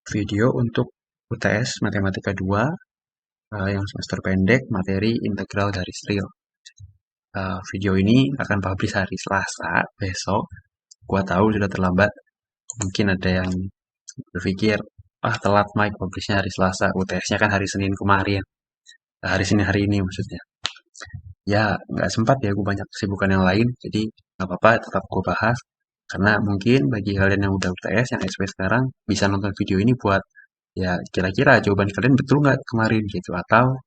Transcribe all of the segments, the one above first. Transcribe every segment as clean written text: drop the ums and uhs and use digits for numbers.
video untuk UTS Matematika 2 yang semester pendek materi integral garis real. Video ini akan publish hari Selasa besok. Gua tahu sudah terlambat. Mungkin ada yang berpikir, telat Mike publishnya hari Selasa. UTS-nya kan hari Senin kemarin. Hari Senin hari ini maksudnya. Ya, nggak sempat ya, gue banyak kesibukan yang lain. Jadi, nggak apa-apa, tetap gue bahas. Karena mungkin bagi kalian yang udah UTS, yang SP sekarang, bisa nonton video ini buat, ya kira-kira jawaban kalian betul nggak kemarin gitu. Atau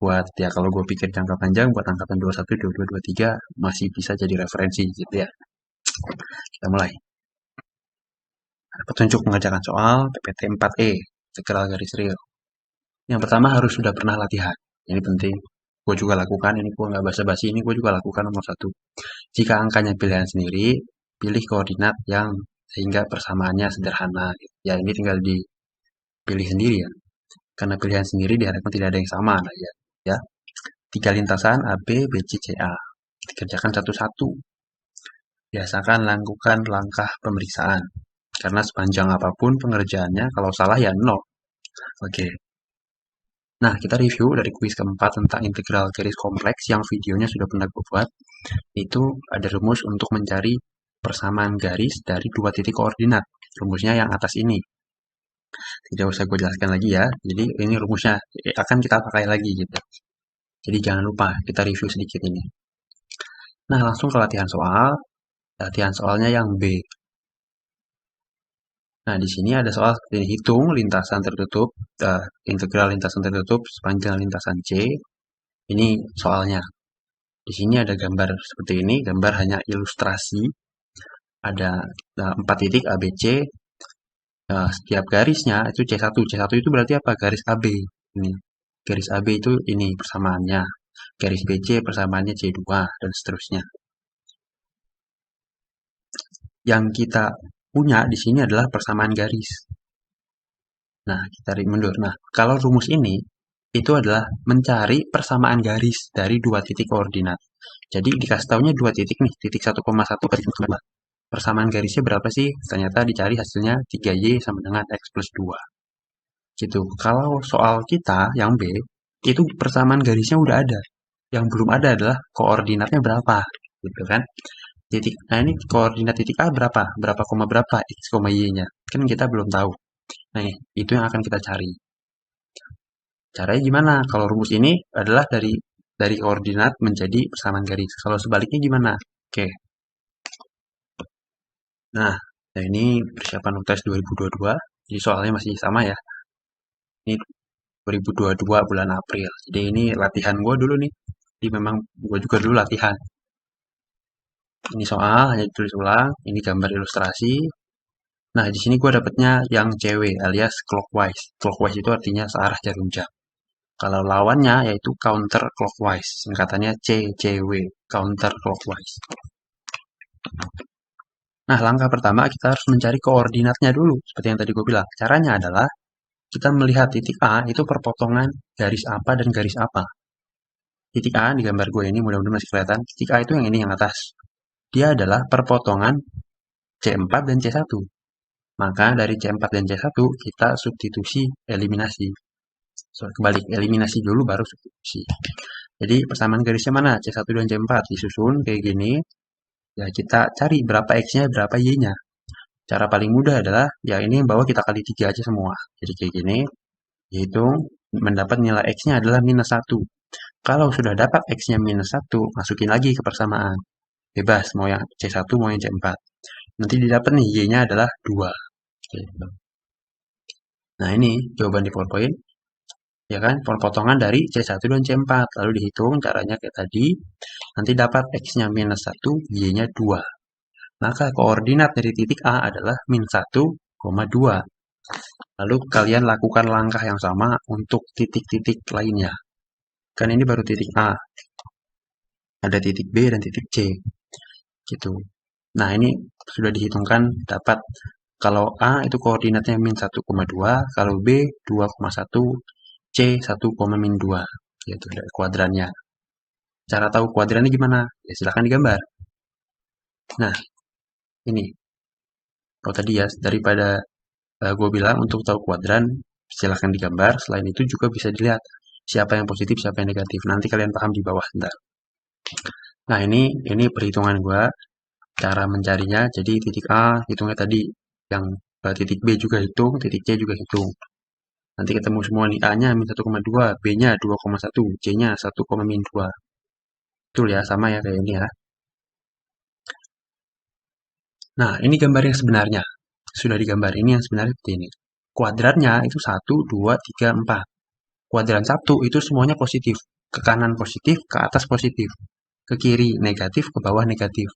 buat, ya kalau gue pikir jangka panjang, buat angkatan 21, 22, 23, masih bisa jadi referensi gitu ya. Kita mulai. Petunjuk mengerjakan soal PPT 4E, integral garis real. Yang pertama harus sudah pernah latihan. Ini penting. Gue juga lakukan, ini gue nggak basa-basi, ini gue juga lakukan nomor 1. Jika angkanya pilihan sendiri, pilih koordinat yang sehingga persamaannya sederhana. Ya ini tinggal dipilih sendiri ya. Karena pilihan sendiri diharapkan tidak ada yang sama. Nah, ya. 3 lintasan A, B, B, C, C, A. Dikerjakan satu-satu. Biasakan lakukan langkah pemeriksaan. Karena sepanjang apapun pengerjaannya, kalau salah ya 0. Oke. Nah, kita review dari kuis keempat tentang integral garis kompleks yang videonya sudah pernah gue buat. Itu ada rumus untuk mencari persamaan garis dari dua titik koordinat. Rumusnya yang atas ini. Tidak usah gue jelaskan lagi ya. Jadi ini rumusnya akan kita pakai lagi gitu. Jadi jangan lupa kita review sedikit ini. Nah, langsung ke latihan soal. Latihan soalnya yang B. Nah, di sini ada soal seperti ini. Hitung lintasan tertutup, integral lintasan tertutup sepanjang lintasan C. Ini soalnya. Di sini ada gambar seperti ini, gambar hanya ilustrasi. Ada 4 titik A, B, C. Setiap garisnya itu C1. C1 itu berarti apa? Garis AB. Ini. Garis AB itu ini persamaannya. Garis BC persamaannya C2 dan seterusnya. Yang kita punya di sini adalah persamaan garis. Nah, kita tarik mundur. Nah, kalau rumus ini itu adalah mencari persamaan garis dari dua titik koordinat. Jadi dikasih tahunya dua titik nih, titik 1,1 ke titik 2. Persamaan garisnya berapa sih? Ternyata dicari hasilnya 3Y sama dengan X plus 2. Gitu. Kalau soal kita yang B, itu persamaan garisnya udah ada. Yang belum ada adalah koordinatnya berapa. Gitu kan. Nah ini koordinat titik A berapa? Berapa koma berapa? X, Y-nya. Kan kita belum tahu. Nah, itu yang akan kita cari. Caranya gimana? Kalau rumus ini adalah dari koordinat menjadi persamaan garis. Kalau sebaliknya gimana? Oke. Nah, ini persiapan UTS 2022. Jadi soalnya masih sama ya. Ini 2022 bulan April. Jadi ini latihan gue dulu nih. Jadi memang gue juga dulu latihan. Ini soal hanya ditulis ulang. Ini gambar ilustrasi. Nah, di sini gue dapetnya yang CW alias clockwise. Clockwise itu artinya searah jarum jam. Kalau lawannya yaitu counter clockwise. Singkatannya CCW, counter clockwise. Nah, langkah pertama kita harus mencari koordinatnya dulu. Seperti yang tadi gue bilang. Caranya adalah kita melihat titik A itu perpotongan garis apa dan garis apa. Titik A di gambar gue ini mudah-mudahan masih kelihatan. Titik A itu yang ini yang atas. Dia adalah perpotongan C4 dan C1. Maka dari C4 dan C1 kita substitusi eliminasi. Kebalik, eliminasi dulu baru substitusi. Jadi persamaan garisnya mana? C1 dan C4 disusun kayak gini. Ya kita cari berapa X-nya, berapa Y-nya. Cara paling mudah adalah, ya ini yang bawah kita kali 3 aja semua. Jadi kayak gini, dihitung, mendapat nilai X-nya adalah minus 1. Kalau sudah dapat X-nya minus 1, masukin lagi ke persamaan. Bebas, mau yang C1, mau yang C4. Nanti didapat nih, Y-nya adalah 2. Gitu. Nah ini jawaban di PowerPoint. Ya kan, perpotongan dari C1 dan C4. Lalu dihitung caranya kayak tadi. Nanti dapat X-nya minus 1, Y-nya 2. Maka koordinat dari titik A adalah min 1,2. Lalu kalian lakukan langkah yang sama untuk titik-titik lainnya. Kan ini baru titik A. Ada titik B dan titik C. Gitu. Nah, ini sudah dihitungkan dapat kalau A itu koordinatnya min 1,2, kalau B 2,1, C 1,-2. Gitu dari kuadrannya. Cara tahu kuadrannya gimana? Ya silahkan digambar. Nah, ini. Oh tadi ya, daripada gue bilang untuk tahu kuadran, silahkan digambar. Selain itu juga bisa dilihat siapa yang positif, siapa yang negatif. Nanti kalian paham di bawah ntar. Nah, ini perhitungan gue, cara mencarinya. Jadi titik A hitungnya tadi, yang titik B juga hitung, titik C juga hitung. Nanti ketemu semua nih, A-nya min 1,2, B-nya 2,1, C-nya 1,-2. Betul ya, sama ya kayak ini ya. Nah, ini gambar yang sebenarnya. Sudah digambar, ini yang sebenarnya seperti ini. Kuadratnya itu 1, 2, 3, 4. Kuadran 1 itu semuanya positif. Ke kanan positif, ke atas positif. Ke kiri negatif, ke bawah negatif.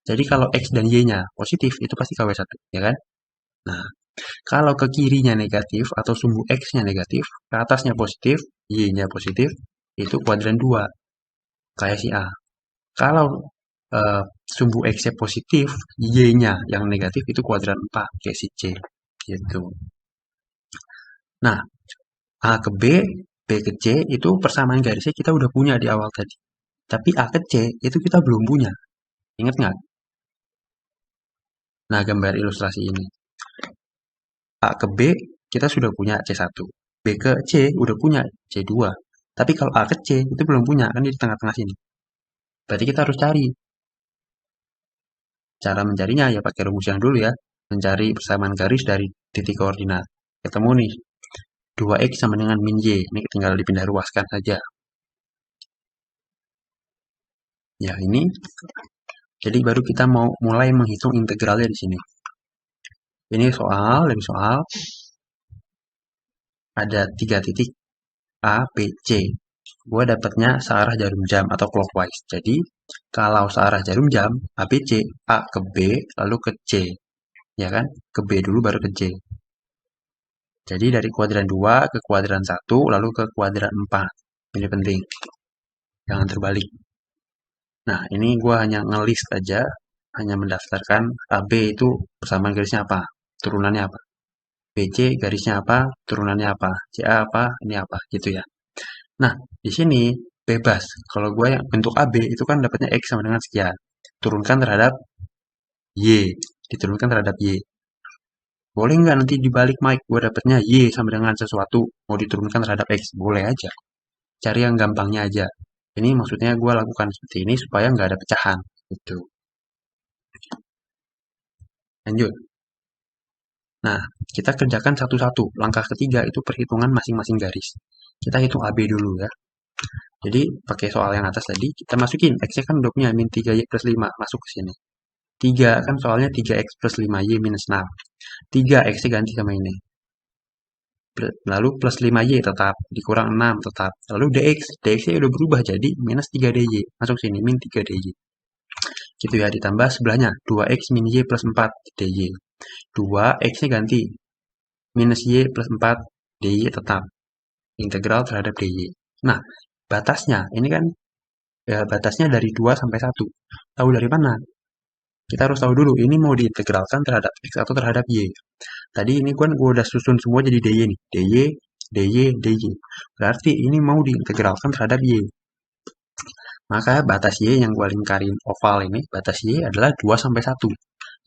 Jadi kalau X dan Y-nya positif, itu pasti KW1, ya kan? Nah, kalau ke kirinya negatif atau sumbu X-nya negatif, ke atasnya positif, Y-nya positif, itu kuadran 2, kayak si A. Kalau sumbu X-nya positif, Y-nya yang negatif itu kuadran 4, kayak si C. Gitu. Nah, A ke B ke C itu persamaan garisnya kita udah punya di awal tadi. Tapi A ke C itu kita belum punya. Ingat nggak? Nah, gambar ilustrasi ini. A ke B kita sudah punya C1. B ke C udah punya C2. Tapi kalau A ke C itu belum punya, kan di tengah-tengah sini. Berarti kita harus cari. Cara mencarinya ya pakai rumus yang dulu ya. Mencari persamaan garis dari titik koordinat. Ketemu nih. 2X sama dengan min Y. Ini tinggal dipindah ruaskan saja. Ya, ini. Jadi baru kita mau mulai menghitung integralnya di sini. Ini dari soal. Ada 3 titik A, B, C. Gue dapatnya searah jarum jam atau clockwise. Jadi, kalau searah jarum jam, A, B, C, A ke B, lalu ke C. Ya kan? Ke B dulu baru ke C. Jadi, dari kuadran 2 ke kuadran 1, lalu ke kuadran 4. Ini penting. Jangan terbalik. Nah, ini gue hanya ngelist aja. Hanya mendaftarkan AB itu persamaan garisnya apa. Turunannya apa. BC garisnya apa, turunannya apa. CA apa, ini apa. Gitu ya. Nah, di sini bebas. Kalau gue yang bentuk AB itu kan dapatnya X sama dengan sekian. Turunkan terhadap Y. Diturunkan terhadap Y. Boleh nggak nanti dibalik Mike? Gue dapatnya Y sama dengan sesuatu. Mau diturunkan terhadap X. Boleh aja. Cari yang gampangnya aja. Ini maksudnya gue lakukan seperti ini supaya nggak ada pecahan. Gitu. Lanjut. Nah, kita kerjakan satu-satu. Langkah ketiga itu perhitungan masing-masing garis. Kita hitung AB dulu ya. Jadi, pakai soal yang atas tadi, kita masukin. X-nya kan udah punya min 3Y plus 5. Masuk ke sini. 3 kan soalnya 3X plus 5Y minus 6. 3 X-nya ganti sama ini. Lalu plus 5Y tetap. Dikurang 6 tetap. Lalu DX. DX-nya udah berubah jadi minus 3DY. Masuk sini, min 3DY. Gitu ya, ditambah sebelahnya. 2X min Y plus 4 DY. 2 X-nya ganti. Minus Y plus 4 DY tetap. Integral terhadap DY. Nah, batasnya, ini kan ya, batasnya dari 2 sampai 1. Tahu dari mana? Kita harus tahu dulu, ini mau diintegralkan terhadap X atau terhadap Y. Tadi ini kan gue udah susun semua jadi DY nih. DY, DY, DY. Berarti ini mau diintegralkan terhadap Y. Maka batas Y yang gue lingkarin oval ini, batas Y adalah 2 sampai 1.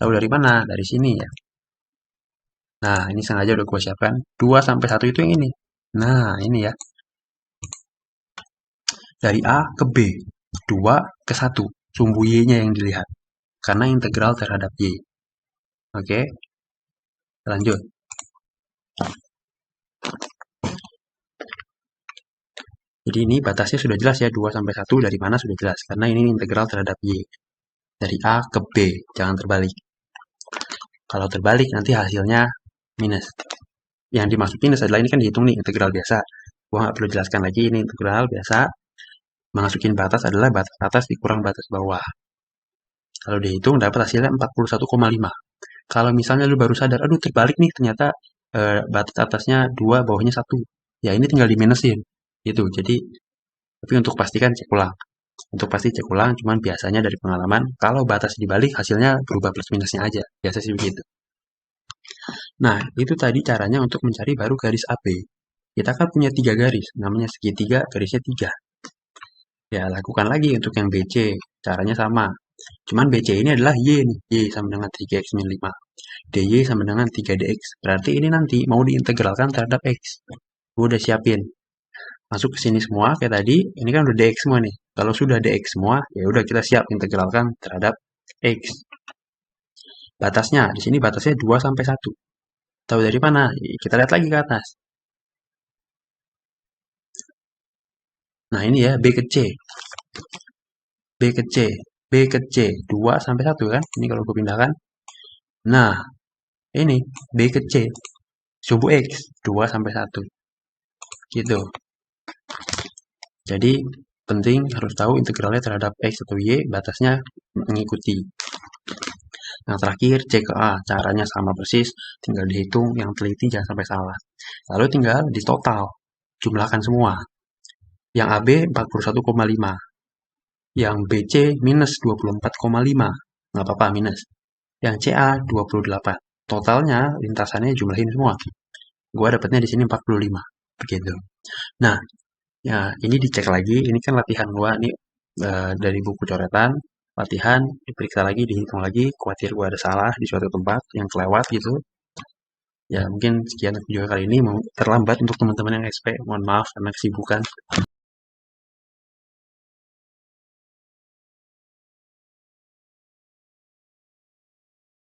Tahu dari mana? Dari sini ya. Nah, ini sengaja udah gue siapkan. 2 sampai 1 itu yang ini. Nah, ini ya. Dari A ke B. 2 ke 1. Sumbu Y-nya yang dilihat. Karena integral terhadap Y. Oke. Lanjut. Jadi ini batasnya sudah jelas ya. 2 sampai 1 dari mana sudah jelas. Karena ini integral terhadap Y. Dari A ke B. Jangan terbalik. Kalau terbalik nanti hasilnya minus. Yang dimasukin minus adalah ini kan dihitung nih integral biasa. Gua nggak perlu jelaskan lagi ini integral biasa. Masukin batas adalah batas atas dikurang batas bawah. Kalau dihitung dapat hasilnya 41,5. Kalau misalnya lu baru sadar, aduh terbalik nih ternyata batas atasnya 2, bawahnya 1. Ya ini tinggal diminusin. Gitu. Jadi tapi untuk pastikan cek ulang. Untuk pasti cek ulang, cuman biasanya dari pengalaman kalau batas dibalik hasilnya berubah plus minusnya aja. Biasa sih begitu. Nah, itu tadi caranya untuk mencari baru garis AB. Kita kan punya 3 garis, namanya segitiga, garisnya 3. Ya, lakukan lagi untuk yang BC. Caranya sama. Cuman BC ini adalah Y nih. Y sama dengan 3X min 5. DY sama dengan 3DX. Berarti ini nanti mau diintegralkan terhadap X. Gue udah siapin. Masuk ke sini semua kayak tadi. Ini kan udah DX semua nih. Kalau sudah DX semua, ya udah kita siap integralkan terhadap X. Batasnya, di sini batasnya 2 sampai 1. Tahu dari mana? Kita lihat lagi ke atas. Nah, ini ya, B ke C. B ke C. B ke C. 2 sampai 1 kan? Ini kalau gue pindahkan. Nah, ini B ke C. Subuh X. 2 sampai 1. Gitu. Jadi, penting harus tahu integralnya terhadap X atau Y, batasnya mengikuti. Yang terakhir, C ke A. Caranya sama persis, tinggal dihitung, yang teliti jangan sampai salah. Lalu tinggal di total, jumlahkan semua. Yang AB 41,5. Yang BC minus 24,5. Nggak apa-apa minus. Yang CA 28. Totalnya, lintasannya jumlahin semua. Gua dapatnya di sini 45. Begitu. Nah, ya ini dicek lagi. Ini kan latihan gua nih dari buku coretan. Latihan, diperiksa lagi, dihitung lagi. Khawatir gua ada salah di suatu tempat yang kelewat gitu. Ya mungkin sekian video kali ini. Terlambat untuk teman-teman yang SP. Mohon maaf karena kesibukan.